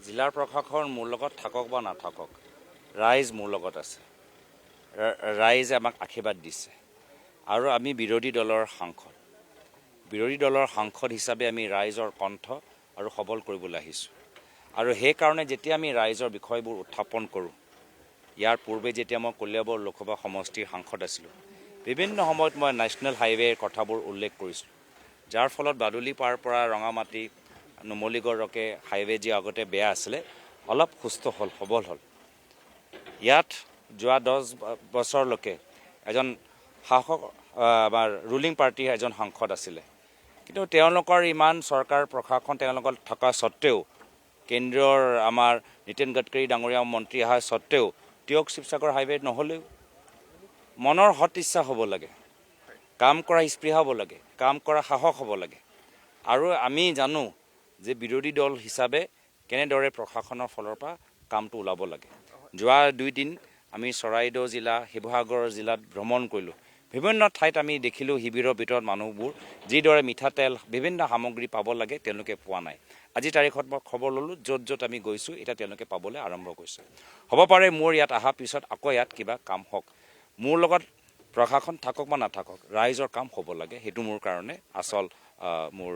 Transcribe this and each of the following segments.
জিলাৰ প্ৰশাসন মোৰ লগত থাকক বা নাথাকক, ৰাইজ মোৰ লগত আছে। ৰাইজে আমাক আশীৰ্বাদ দিছে আৰু আমি বিৰোধী দলৰ সাংসদ হিচাপে আমি ৰাইজৰ কণ্ঠ আৰু সবল কৰিবলৈ আহিছোঁ। আৰু সেইকাৰণে যেতিয়া আমি ৰাইজৰ বিষয়বোৰ উত্থাপন কৰোঁ, ইয়াৰ পূৰ্বে যেতিয়া মই কলিয়াবৰ লোকসভা সমষ্টিৰ সাংসদ আছিলোঁ, বিভিন্ন সময়ত মই নেশ্যনেল হাইৱেৰ কথাবোৰ উল্লেখ কৰিছিলোঁ, যাৰ ফলত বাদুলি পাৰ পৰা ৰঙামাটি নুমলীগড়কে হাইৱে যি আগতে বেয়া আছিলে অলপ সুস্থ হ'ল, সবল হ'ল। ইয়াত যোৱা 10 বছৰলৈকে এজন শাসক আমাৰ ৰুলিং পাৰ্টীৰ এজন সাংসদ আছিলে, কিন্তু তেওঁলোকৰ ইমান চৰকাৰ প্ৰশাসন তেওঁলোকৰ থকা স্বত্তেও, কেন্দ্ৰৰ আমাৰ নীতিন গাডকাৰী ডাঙৰীয়া মন্ত্ৰী অহা স্বত্তেও তেওঁক শিৱসাগৰ হাইৱে নহ'লেও মনৰ সৎ ইচ্ছা হ'ব লাগে, কাম কৰা স্পৃহা হ'ব লাগে, কাম কৰা সাহস হ'ব লাগে। আৰু আমি জানো যে বিৰোধী দল হিচাপে কেনেদৰে প্ৰশাসনৰ ফালৰ পৰা কামটো ওলাব লাগে। যোৱা 2 দিন আমি চৰাইদেউ জিলা, শিৱসাগৰ জিলাত ভ্ৰমণ কৰিলোঁ। বিভিন্ন ঠাইত আমি দেখিলোঁ শিবিৰৰ ভিতৰত মানুহবোৰ যিদৰে মিঠাতেল বিভিন্ন সামগ্ৰী পাব লাগে তেওঁলোকে পোৱা নাই। আজি তাৰিখত মই খবৰ ল'লোঁ, য'ত আমি গৈছোঁ এতিয়া তেওঁলোকে পাবলৈ আৰম্ভ কৰিছে। হ'ব পাৰে মোৰ ইয়াত অহাৰ পিছত আকৌ ইয়াত কিবা কাম হওক। মোৰ লগত প্ৰশাসন থাকক বা নাথাকক, ৰাইজৰ কাম হ'ব লাগে, সেইটো মোৰ কাৰণে আচল মোৰ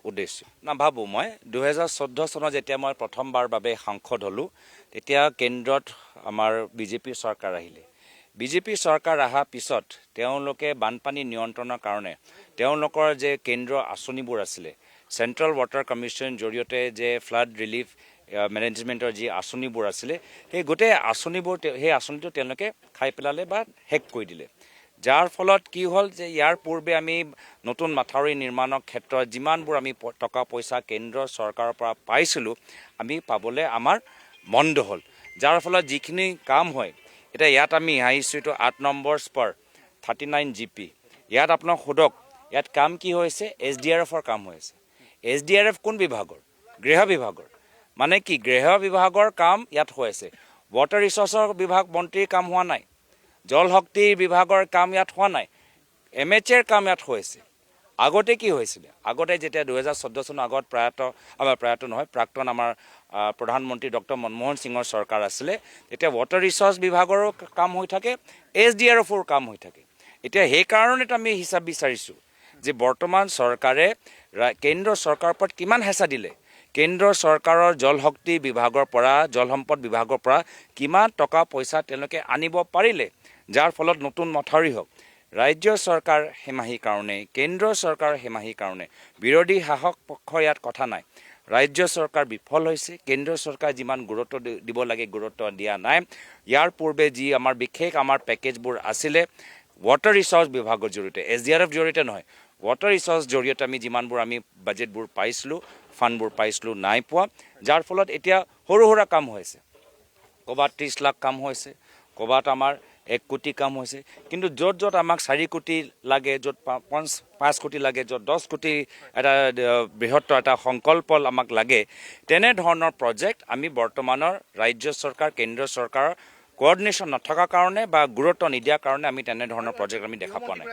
উদ্দেশ্য। নাভাবোঁ মই 2014 চনত যেতিয়া মই প্ৰথমবাৰ বাবে সাংসদ হ'লোঁ, তেতিয়া কেন্দ্ৰত আমাৰ বিজেপি চৰকাৰ আহিলে। বিজেপি চৰকাৰ অহাৰ পিছত তেওঁলোকে বানপানী নিয়ন্ত্ৰণৰ কাৰণে তেওঁলোকৰ যে কেন্দ্ৰীয় আঁচনিবোৰ আছিলে, চেণ্ট্ৰেল ৱাটাৰ কমিশ্যন জৰিয়তে যে ফ্লাড ৰিলিফ মেনেজমেণ্টৰ যি আঁচনিবোৰ আছিলে, সেই গোটেই আঁচনিবোৰ সেই আঁচনিটো তেওঁলোকে খাই পেলালে বা শেষ কৰি দিলে। যাৰ ফলত কি হ'ল যে ইয়াৰ পূৰ্বে আমি নতুন মাথাউৰি নিৰ্মাণৰ ক্ষেত্ৰত যিমানবোৰ আমি টকা পইচা কেন্দ্ৰৰ চৰকাৰৰ পৰা পাইছিলোঁ, আমি পাবলৈ আমাৰ বন্ধ হ'ল। যাৰ ফলত যিখিনি কাম হয়, এতিয়া ইয়াত আমি আহিছোঁ এইটো 8 নম্বৰ স্পাৰ 39 GP। ইয়াত আপোনাক সোধক, ইয়াত কাম কি হৈছে? SDRFৰ কাম হৈ আছে। SDRF কোন বিভাগৰ? গৃহ বিভাগৰ। মানে কি গৃহ বিভাগৰ কাম ইয়াত হৈ আছে। ৱাটাৰ ৰিচৰ্চৰ বিভাগ মন্ত্ৰীৰ কাম হোৱা নাই, জল শক্তি বিভাগৰ কাম ইয়াত হোৱা নাই, MHAৰ কাম ইয়াত হৈছে। আগতে কি হৈছিলে? আগতে যেতিয়া 2014 চনৰ আগত প্ৰাক্তন আমাৰ প্ৰধানমন্ত্ৰী ডক্টৰ মনমোহন সিঙৰ চৰকাৰ আছিলে, তেতিয়া ৱাটাৰ ৰিচৰ্চ বিভাগৰো কাম হৈ থাকে, SDRFৰ কাম হৈ থাকে। এতিয়া সেইকাৰণে আমি হিচাপ বিচাৰিছোঁ যে বৰ্তমান চৰকাৰে কেন্দ্ৰৰ চৰকাৰৰ ওপৰত কিমান হেঁচা দিলে, কেন্দ্ৰৰ চৰকাৰৰ জল শক্তি বিভাগৰ পৰা, জল সম্পদ বিভাগৰ পৰা কিমান টকা পইচা তেওঁলোকে আনিব পাৰিলে, যাৰ ফলত নতুন মথাউৰি হওক। ৰাজ্য চৰকাৰ হেমাহিৰ কাৰণে, কেন্দ্ৰ চৰকাৰ হেমাহিৰ কাৰণে বিৰোধী শাসক পক্ষ ইয়াত কথা নাই। ৰাজ্য চৰকাৰ বিফল হৈছে, কেন্দ্ৰীয় চৰকাৰ যিমান গুৰুত্ব দিব লাগে গুৰুত্ব দিয়া নাই। ইয়াৰ পূৰ্বে যি আমাৰ বিশেষ আমাৰ পেকেজবোৰ আছিলে ৱাটাৰ ৰিচৰ্চ বিভাগৰ জৰিয়তে, SDRF জৰিয়তে নহয়, ৱাটাৰ ৰিচৰ্চ জৰিয়তে আমি যিমানবোৰ আমি বাজেটবোৰ পাইছিলোঁ, ফাণ্ডবোৰ পাইছিলোঁ, নাই পোৱা। যাৰ ফলত এতিয়া সৰু সুৰা কাম হৈছে, ক'ৰবাত 30 লাখ কাম হৈছে, ক'ৰবাত আমাৰ 1 কোটি কাম হৈছে। কিন্তু য'ত আমাক 4 কোটি লাগে, য'ত 5 কোটি লাগে, য'ত 10 কোটি এটা বৃহত্তৰ এটা সংকল্প আমাক লাগে, তেনেধৰণৰ প্ৰজেক্ট আমি বৰ্তমানৰ ৰাজ্য চৰকাৰ, কেন্দ্ৰীয় চৰকাৰৰ কোঅৰ্ডিনেশ্যন নথকাৰ কাৰণে বা গুৰুত্ব নিদিয়াৰ কাৰণে আমি তেনেধৰণৰ প্ৰজেক্ট আমি দেখা পোৱা নাই।